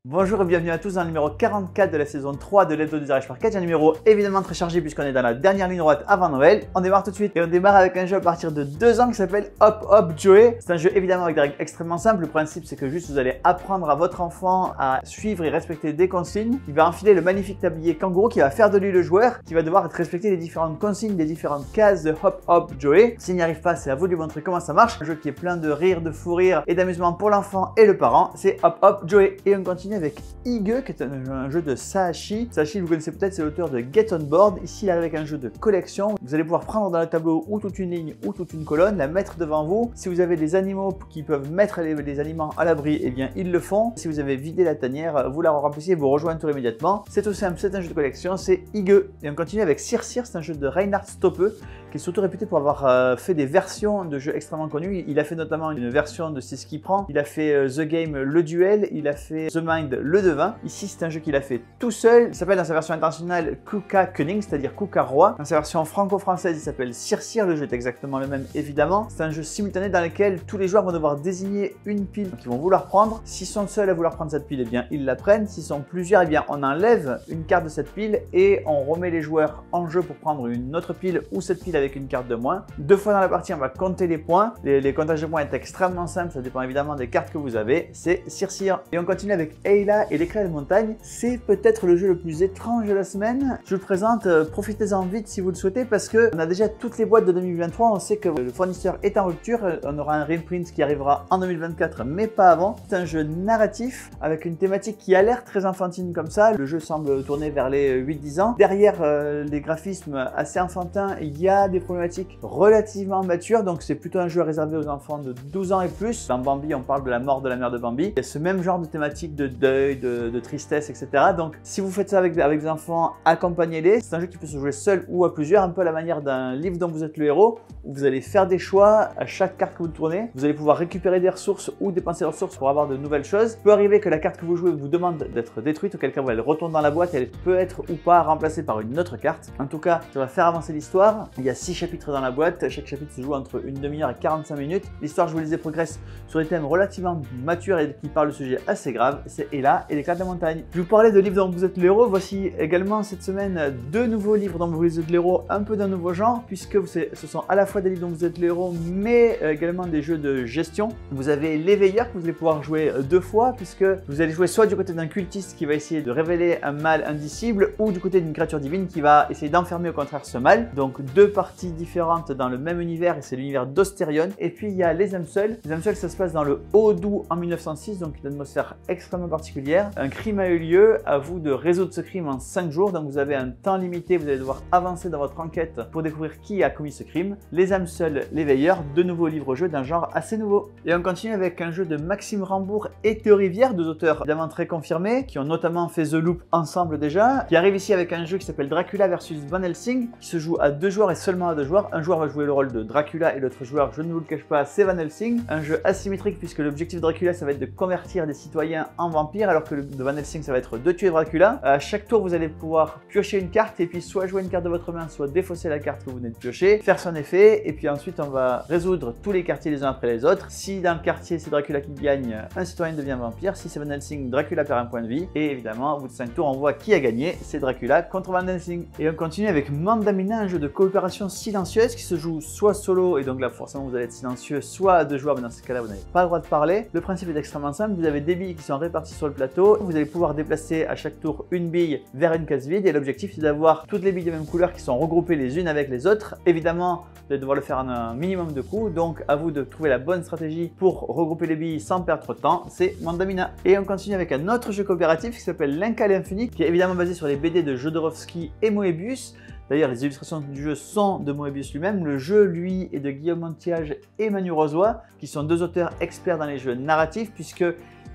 Bonjour et bienvenue à tous dans le numéro 44 de la saison 3 de l'hebdo des Irish Market. Un numéro évidemment très chargé puisqu'on est dans la dernière ligne droite avant Noël. On démarre tout de suite et on démarre avec un jeu à partir de 2 ans qui s'appelle Hop Hop Joey. C'est un jeu évidemment avec des règles extrêmement simples. Le principe c'est que juste vous allez apprendre à votre enfant à suivre et respecter des consignes. Il va enfiler le magnifique tablier kangourou qui va faire de lui le joueur, qui va devoir respecter les différentes consignes des différentes cases de Hop Hop Joey. S'il n'y arrive pas, c'est à vous de lui montrer comment ça marche. Un jeu qui est plein de rire, de fou rire et d'amusement pour l'enfant et le parent. C'est Hop Hop Joey. Et on continue avec Ige, qui est un jeu de Sahashi. Sahashi, vous connaissez peut-être, c'est l'auteur de Get On Board. Ici, il arrive avec un jeu de collection. Vous allez pouvoir prendre dans le tableau ou toute une ligne ou toute une colonne, la mettre devant vous. Si vous avez des animaux qui peuvent mettre les aliments à l'abri, eh bien, ils le font. Si vous avez vidé la tanière, vous la remplissez et vous rejoignez tout immédiatement. C'est tout simple, c'est un jeu de collection, c'est Ige. Et on continue avec Sir, c'est un jeu de Reinhard Stoppe, qui est surtout réputé pour avoir fait des versions de jeux extrêmement connus. Il a fait notamment une version de C'est ce qui prend. Il a fait The Game, le duel. Il a fait The Mind, le devin. Ici, c'est un jeu qu'il a fait tout seul. Il s'appelle dans sa version internationale Kuka Koning, c'est-à-dire Kuka Roi. Dans sa version franco-française, il s'appelle Sir. Le jeu est exactement le même, évidemment. C'est un jeu simultané dans lequel tous les joueurs vont devoir désigner une pile qu'ils vont vouloir prendre. S'ils sont seuls à vouloir prendre cette pile, eh bien, ils la prennent. S'ils sont plusieurs, eh bien, on enlève une carte de cette pile et on remet les joueurs en jeu pour prendre une autre pile ou cette pile avec une carte de moins. 2 fois dans la partie, on va compter les points. Les comptages de points est extrêmement simple, ça dépend évidemment des cartes que vous avez. C'est Sir. Et on continue avec Ayla et l'éclat de montagne. C'est peut-être le jeu le plus étrange de la semaine. Je vous le présente, profitez-en vite si vous le souhaitez parce qu'on a déjà toutes les boîtes de 2023. On sait que le fournisseur est en rupture. On aura un reprint qui arrivera en 2024, mais pas avant. C'est un jeu narratif avec une thématique qui a l'air très enfantine comme ça. Le jeu semble tourner vers les 8-10 ans. Derrière les graphismes assez enfantins, il y a des problématiques relativement matures. Donc c'est plutôt un jeu réservé aux enfants de 12 ans et plus. Dans Bambi, on parle de la mort de la mère de Bambi. Il y a ce même genre de thématique de deuil, de tristesse, etc. Donc si vous faites ça avec des enfants, accompagnez-les. C'est un jeu qui peut se jouer seul ou à plusieurs, un peu à la manière d'un livre dont vous êtes le héros, où vous allez faire des choix à chaque carte que vous tournez. Vous allez pouvoir récupérer des ressources ou dépenser des ressources pour avoir de nouvelles choses. Il peut arriver que la carte que vous jouez vous demande d'être détruite, auquel cas elle retourne dans la boîte et elle peut être ou pas remplacée par une autre carte. En tout cas, ça va faire avancer l'histoire. Il y a 6 chapitres dans la boîte. Chaque chapitre se joue entre une demi-heure et 45 minutes. L'histoire, je vous le disais, progresse sur des thèmes relativement matures et qui parlent de sujets assez graves. C'est Ayla et l'éclat de la montagne. Je vous parlais de livres dont vous êtes le héros. Voici également cette semaine 2 nouveaux livres dont vous êtes le héros, un peu d'un nouveau genre, puisque ce sont à la fois des livres dont vous êtes le héros, mais également des jeux de gestion. Vous avez l'éveilleur que vous allez pouvoir jouer 2 fois, puisque vous allez jouer soit du côté d'un cultiste qui va essayer de révéler un mal indicible, ou du côté d'une créature divine qui va essayer d'enfermer au contraire ce mal. Donc 2 parties différentes dans le même univers, et c'est l'univers d'Osterion. Et puis il y a les âmes seules. Les âmes seules, ça se passe dans le Haut-Doubs en 1906, donc une atmosphère extrêmement particulière. Un crime a eu lieu, à vous de résoudre ce crime en 5 jours, donc vous avez un temps limité, vous allez devoir avancer dans votre enquête pour découvrir qui a commis ce crime. Les âmes seules, l'éveilleur, 2 nouveaux livres-jeux d'un genre assez nouveau. Et on continue avec un jeu de Maxime Rambourg et Théo Rivière, 2 auteurs évidemment très confirmés, qui ont notamment fait The Loop ensemble déjà, qui arrive ici avec un jeu qui s'appelle Dracula versus Van Helsing, qui se joue à 2 joueurs et seulement à 2 joueurs. Un joueur va jouer le rôle de Dracula et l'autre joueur, je ne vous le cache pas, c'est Van Helsing. Un jeu asymétrique puisque l'objectif de Dracula, ça va être de convertir des citoyens en vampires, alors que le de Van Helsing, ça va être de tuer Dracula. À chaque tour, vous allez pouvoir piocher une carte et puis soit jouer une carte de votre main, soit défausser la carte que vous venez de piocher, faire son effet, et puis ensuite on va résoudre tous les quartiers les uns après les autres. Si dans le quartier c'est Dracula qui gagne, un citoyen devient vampire. Si c'est Van Helsing, Dracula perd un point de vie. Et évidemment, au bout de 5 tours, on voit qui a gagné. C'est Dracula contre Van Helsing. Et on continue avec Mandamina, un jeu de coopération silencieuse qui se joue soit solo, et donc là forcément vous allez être silencieux, soit à 2 joueurs, mais dans ce cas-là vous n'avez pas le droit de parler. Le principe est extrêmement simple. Vous avez des billes qui sont réparties sur le plateau. Vous allez pouvoir déplacer à chaque tour une bille vers une case vide, et l'objectif c'est d'avoir toutes les billes de même couleur qui sont regroupées les unes avec les autres. Évidemment, vous allez devoir le faire en un minimum de coups, donc à vous de trouver la bonne stratégie pour regrouper les billes sans perdre trop de temps. C'est Mandamina. Et on continue avec un autre jeu coopératif qui s'appelle L'Incal Infini, qui est évidemment basé sur les BD de Jodorowsky et Moebius. D'ailleurs, les illustrations du jeu sont de Moebius lui-même. Le jeu, lui, est de Guillaume Montiage et Manu Rozoy, qui sont 2 auteurs experts dans les jeux narratifs, puisque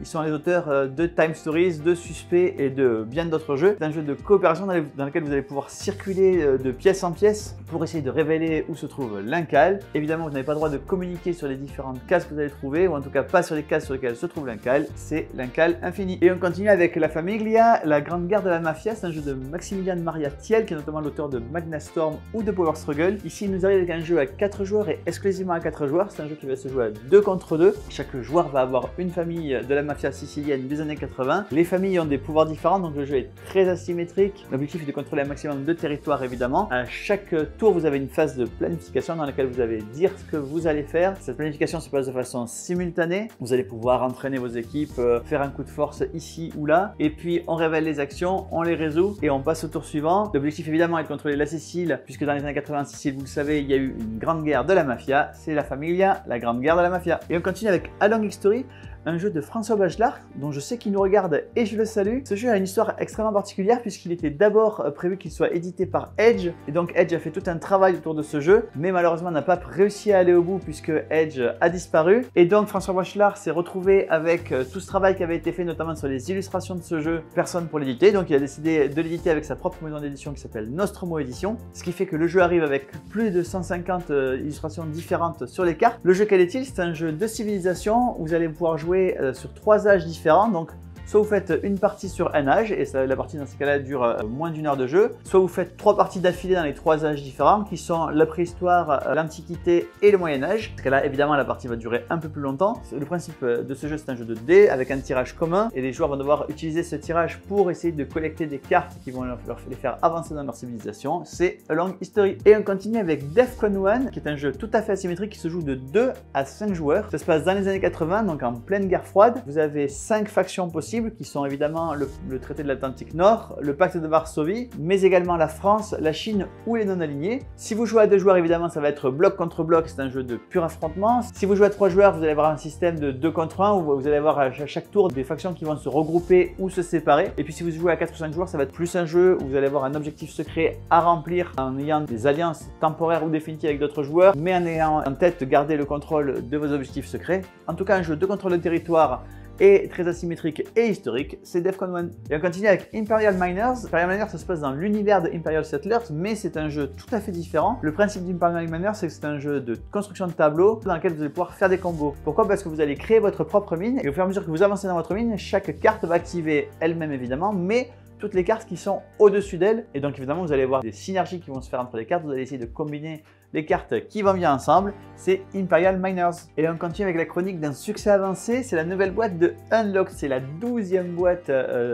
Ils sont les auteurs de Time Stories, de Suspect et de bien d'autres jeux. C'est un jeu de coopération dans lequel vous allez pouvoir circuler de pièce en pièce pour essayer de révéler où se trouve l'incal. Évidemment, vous n'avez pas le droit de communiquer sur les différentes cases que vous allez trouver, ou en tout cas pas sur les cases sur lesquelles se trouve l'incal. C'est l'incal infini. Et on continue avec La Famiglia, la grande guerre de la mafia. C'est un jeu de Maximilian Maria Thiel, qui est notamment l'auteur de Magna Storm ou de Power Struggle. Ici, il nous arrive avec un jeu à 4 joueurs et exclusivement à 4 joueurs. C'est un jeu qui va se jouer à 2 contre 2. Chaque joueur va avoir une famille de la mafia sicilienne des années 80. Les familles ont des pouvoirs différents, donc le jeu est très asymétrique. L'objectif est de contrôler un maximum de territoire évidemment. À chaque tour, vous avez une phase de planification dans laquelle vous allez dire ce que vous allez faire. Cette planification se passe de façon simultanée. Vous allez pouvoir entraîner vos équipes, faire un coup de force ici ou là. Et puis on révèle les actions, on les résout et on passe au tour suivant. L'objectif évidemment est de contrôler la Sicile, puisque dans les années 80 en Sicile, vous le savez, il y a eu une grande guerre de la mafia. C'est la Familia, la grande guerre de la mafia. Et on continue avec A Long History, un jeu de François Bachelard, dont je sais qu'il nous regarde et je le salue. Ce jeu a une histoire extrêmement particulière puisqu'il était d'abord prévu qu'il soit édité par Edge. Et donc Edge a fait tout un travail autour de ce jeu, mais malheureusement n'a pas réussi à aller au bout puisque Edge a disparu. Et donc François Bachelard s'est retrouvé avec tout ce travail qui avait été fait notamment sur les illustrations de ce jeu, personne pour l'éditer. Donc il a décidé de l'éditer avec sa propre maison d'édition qui s'appelle Nostromo Édition. Ce qui fait que le jeu arrive avec plus de 150 illustrations différentes sur les cartes. Le jeu quel est-il? C'est un jeu de civilisation où vous allez pouvoir jouer sur 3 âges différents, donc soit vous faites une partie sur un âge, et la partie dans ces cas-là dure moins d'1 heure de jeu, soit vous faites 3 parties d'affilée dans les 3 âges différents, qui sont la préhistoire, l'antiquité et le Moyen-Âge. Dans ce cas-là, évidemment, la partie va durer un peu plus longtemps. Le principe de ce jeu, c'est un jeu de dés avec un tirage commun, et les joueurs vont devoir utiliser ce tirage pour essayer de collecter des cartes qui vont les faire avancer dans leur civilisation. C'est A Long History. Et on continue avec Defcon 1, qui est un jeu tout à fait asymétrique qui se joue de 2 à 5 joueurs. Ça se passe dans les années 80, donc en pleine guerre froide. Vous avez 5 factions possibles, qui sont évidemment le traité de l'Atlantique Nord, le pacte de Varsovie, mais également la France, la Chine ou les non-alignés. Si vous jouez à 2 joueurs, évidemment, ça va être bloc contre bloc, c'est un jeu de pur affrontement. Si vous jouez à 3 joueurs, vous allez avoir un système de 2 contre 1 où vous allez avoir à chaque tour des factions qui vont se regrouper ou se séparer. Et puis si vous jouez à 4 ou 5 joueurs, ça va être plus un jeu où vous allez avoir un objectif secret à remplir en ayant des alliances temporaires ou définitives avec d'autres joueurs, mais en ayant en tête de garder le contrôle de vos objectifs secrets. En tout cas, un jeu de contrôle de territoire et très asymétrique et historique, c'est Defcon 1. Et on continue avec Imperial Miners. Imperial Miners, ça se passe dans l'univers de Imperial Settlers, mais c'est un jeu tout à fait différent. Le principe d'Imperial Miners, c'est que c'est un jeu de construction de tableaux dans lequel vous allez pouvoir faire des combos. Pourquoi? Parce que vous allez créer votre propre mine, et au fur et à mesure que vous avancez dans votre mine, chaque carte va activer elle-même évidemment, mais toutes les cartes qui sont au-dessus d'elle. Et donc évidemment, vous allez voir des synergies qui vont se faire entre les cartes. Vous allez essayer de combiner les cartes qui vont bien ensemble. C'est Imperial Miners. Et on continue avec la chronique d'un succès avancé. C'est la nouvelle boîte de Unlock. C'est la 12e boîte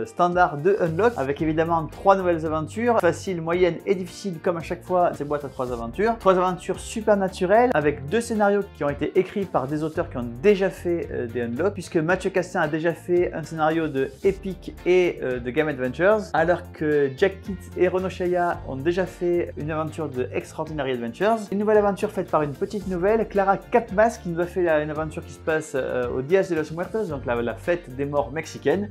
standard de Unlock, avec évidemment 3 nouvelles aventures, facile, moyenne et difficile, comme à chaque fois ces boîtes à 3 aventures. 3 aventures super naturelles, avec 2 scénarios qui ont été écrits par des auteurs qui ont déjà fait des Unlock, puisque Mathieu Castin a déjà fait un scénario de Epic et de Game Adventures, alors que Jack Kitt et Renaud Chaya ont déjà fait une aventure de Extraordinary Adventures. Une nouvelle aventure faite par une petite nouvelle, Clara Capmas, qui nous a fait une aventure qui se passe au Dias de los Muertos, donc la fête des morts mexicaine.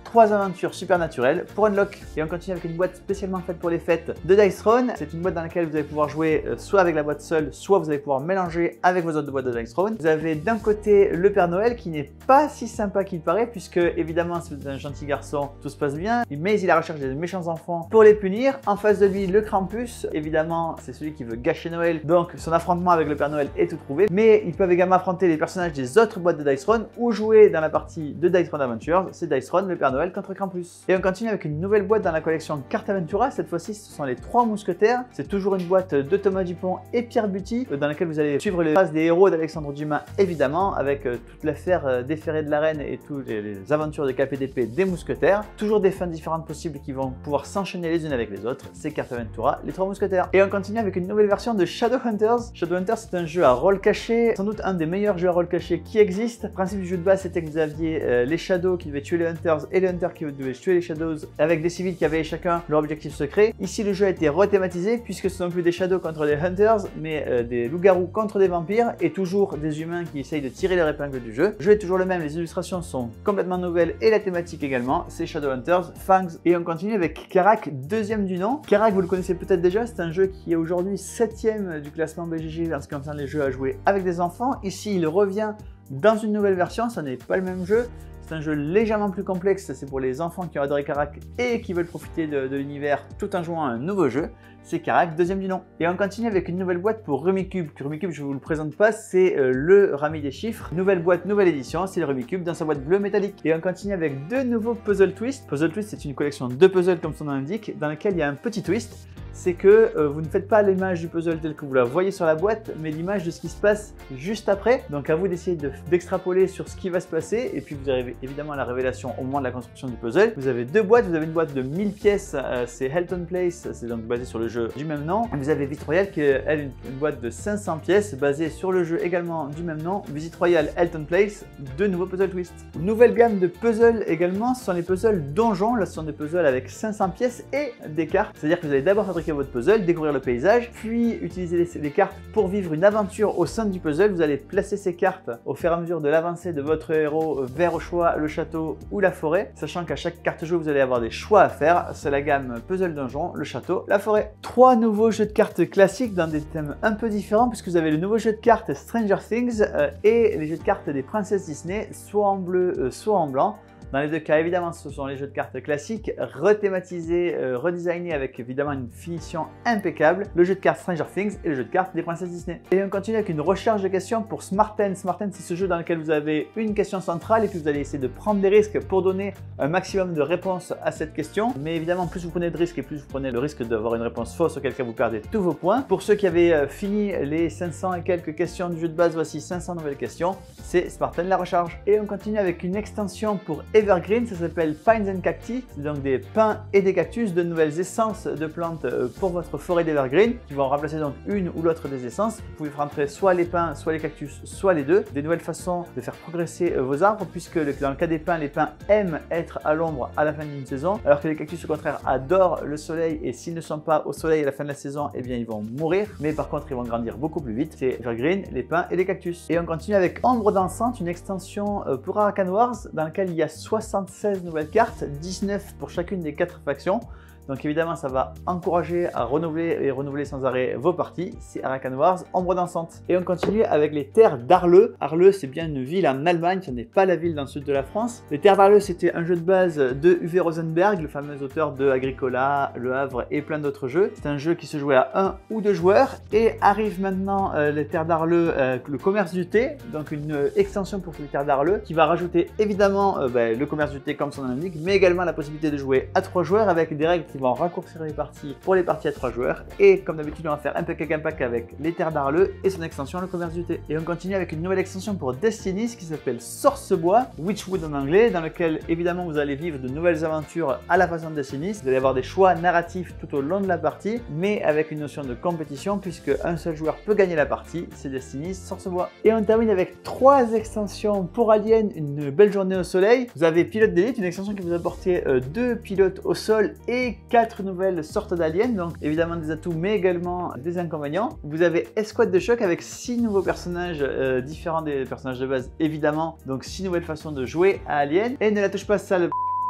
3 aventures supernaturelles pour Unlock. Et on continue avec une boîte spécialement faite pour les fêtes de Dice Throne. C'est une boîte dans laquelle vous allez pouvoir jouer soit avec la boîte seule, soit vous allez pouvoir mélanger avec vos autres boîtes de Dice Throne. Vous avez d'un côté le Père Noël qui n'est pas si sympa qu'il paraît, puisque évidemment c'est un gentil garçon, tout se passe bien, mais il a recherché des méchants enfants pour les punir. En face de lui, le Krampus, évidemment c'est celui qui veut gâcher Noël, donc son affrontement avec le Père Noël est tout trouvé. Mais ils peuvent également affronter les personnages des autres boîtes de Dice Throne ou jouer dans la partie de Dice Throne Adventures. C'est Dice Throne, le Père Noël contre Krampus. Et on continue avec une nouvelle boîte dans la collection Carte Aventura. Cette fois-ci, ce sont les 3 mousquetaires. C'est toujours une boîte de Thomas Dupont et Pierre Buty, dans laquelle vous allez suivre les traces des héros d'Alexandre Dumas, évidemment, avec toute l'affaire des ferrets de la reine et toutes les aventures de KPDP des mousquetaires. Toujours des fins différentes possibles qui vont pouvoir s'enchaîner les unes avec les autres. C'est Carte Aventura, les 3 mousquetaires. Et on continue avec une nouvelle version de Shadowhunters. Shadowhunters, c'est un jeu à rôle caché, sans doute un des meilleurs jeux à rôle caché qui existe. Le principe du jeu de base, c'était que vous aviez les Shadows qui devaient tuer les Hunters et les Hunters qui devaient tuer les Shadows, avec des civils qui avaient chacun leur objectif secret. Ici, le jeu a été rethématisé puisque ce ne sont plus des Shadows contre des Hunters, mais des loups-garous contre des vampires et toujours des humains qui essayent de tirer leur épingle du jeu. Le jeu est toujours le même, les illustrations sont complètement nouvelles et la thématique également. C'est Shadowhunters, Fangs. Et on continue avec Karak, deuxième du nom. Karak, vous le connaissez peut-être déjà, c'est un jeu qui est aujourd'hui 7e du classement BGG en ce qui concerne les jeux à jouer avec des enfants. Ici, il revient dans une nouvelle version, ça n'est pas le même jeu. C'est un jeu légèrement plus complexe, c'est pour les enfants qui ont adoré Karak et qui veulent profiter de l'univers tout en jouant à un nouveau jeu. C'est Karak, deuxième du nom. Et on continue avec une nouvelle boîte pour Rumicube. Rumicube, je ne vous le présente pas, c'est le Rami des chiffres. Nouvelle boîte, nouvelle édition, c'est le Rumicube dans sa boîte bleue métallique. Et on continue avec 2 nouveaux Puzzle Twist. Puzzle Twist, c'est une collection de puzzles comme son nom l'indique, dans lequel il y a un petit twist. c'est que vous ne faites pas l'image du puzzle telle que vous la voyez sur la boîte, mais l'image de ce qui se passe juste après. Donc à vous d'essayer d'extrapoler sur ce qui va se passer. Et puis vous avez évidemment la révélation au moment de la construction du puzzle. Vous avez deux boîtes, vous avez une boîte de 1000 pièces, c'est Helton Place, c'est donc basé sur le jeu du même nom. Et vous avez Visit Royale qui est elle une boîte de 500 pièces basée sur le jeu également du même nom, Visit Royale Helton Place, deux nouveaux puzzle twists. Une nouvelle gamme de puzzles également, ce sont les puzzles donjons. Là ce sont des puzzles avec 500 pièces et des cartes. C'est-à-dire que vous allez d'abord fabriquer votre puzzle, découvrir le paysage, puis utiliser les cartes pour vivre une aventure au sein du puzzle. Vous allez placer ces cartes au fur et à mesure de l'avancée de votre héros vers au choix le château ou la forêt, sachant qu'à chaque carte jeu vous allez avoir des choix à faire. C'est la gamme puzzle donjon, le château, la forêt. Trois nouveaux jeux de cartes classiques dans des thèmes un peu différents, puisque vous avez le nouveau jeu de cartes Stranger Things et les jeux de cartes des princesses Disney, soit en bleu, soit en blanc. Dans les deux cas, évidemment, ce sont les jeux de cartes classiques, rethématisés, redesignés avec évidemment une finition impeccable. Le jeu de cartes Stranger Things et le jeu de cartes des princesses Disney. Et on continue avec une recherche de questions pour Smarten. Smarten, c'est ce jeu dans lequel vous avez une question centrale et puis vous allez essayer de prendre des risques pour donner un maximum de réponses à cette question. Mais évidemment, plus vous prenez de risques et plus vous prenez le risque d'avoir une réponse fausse, auquel cas vous perdez tous vos points. Pour ceux qui avaient fini les 500 et quelques questions du jeu de base, voici 500 nouvelles questions. C'est Smarten la recharge. Et on continue avec une extension pour Evergreen, ça s'appelle Pines and Cacti, c'est donc des pins et des cactus, de nouvelles essences de plantes pour votre forêt d'Evergreen qui vont remplacer donc une ou l'autre des essences. Vous pouvez rentrer soit les pins, soit les cactus, soit les deux. Des nouvelles façons de faire progresser vos arbres, puisque dans le cas des pins, les pins aiment être à l'ombre à la fin d'une saison, alors que les cactus au contraire adorent le soleil et s'ils ne sont pas au soleil à la fin de la saison, eh bien ils vont mourir, mais par contre ils vont grandir beaucoup plus vite. C'est Evergreen, les pins et les cactus. Et on continue avec Ombre dansante, une extension pour Arakan Wars dans laquelle il y a 76 nouvelles cartes, 19 pour chacune des 4 factions. Donc évidemment, ça va encourager à renouveler et renouveler sans arrêt vos parties. C'est Arakan Wars, Ombre dansante. Et on continue avec les terres d'Arleux. Arleux, c'est bien une ville en Allemagne, ce n'est pas la ville dans le sud de la France. Les terres d'Arleux, c'était un jeu de base de Uwe Rosenberg, le fameux auteur de Agricola, Le Havre et plein d'autres jeux. C'est un jeu qui se jouait à 1 ou 2 joueurs. Et arrive maintenant les terres d'Arleux, le commerce du thé, donc une extension pour les terres d'Arleux, qui va rajouter évidemment le commerce du thé comme son nom l'indique, mais également la possibilité de jouer à 3 joueurs avec des règles qui vont raccourcir les parties pour les parties à 3 joueurs. Et comme d'habitude, on va faire un pack avec les terres d'Arleux et son extension, le commerce du thé. Et on continue avec une nouvelle extension pour Destinies qui s'appelle Sourcebois, Witchwood en anglais, dans lequel évidemment vous allez vivre de nouvelles aventures à la façon de Destinies. Vous allez avoir des choix narratifs tout au long de la partie, mais avec une notion de compétition, puisque un seul joueur peut gagner la partie. C'est Destinies, Sourcebois. Et on termine avec 3 extensions pour Alien, une belle journée au soleil. Vous avez Pilote d'élite, une extension qui vous apportait 2 pilotes au sol et 4 nouvelles sortes d'aliens, donc évidemment des atouts mais également des inconvénients. Vous avez Escouade de choc avec 6 nouveaux personnages différents des personnages de base évidemment, donc 6 nouvelles façons de jouer à Alien. Et ne la touche pas sale,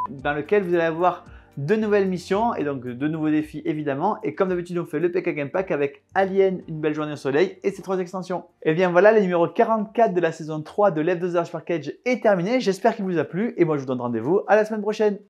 dans lequel vous allez avoir 2 nouvelles missions et donc 2 nouveaux défis évidemment. Et comme d'habitude, on fait le pack avec Alien, une belle journée au soleil et ces 3 extensions. Et bien voilà, le numéro 44 de la saison 3 de Left 2 Arch Package est terminé. J'espère qu'il vous a plu et moi je vous donne rendez-vous à la semaine prochaine.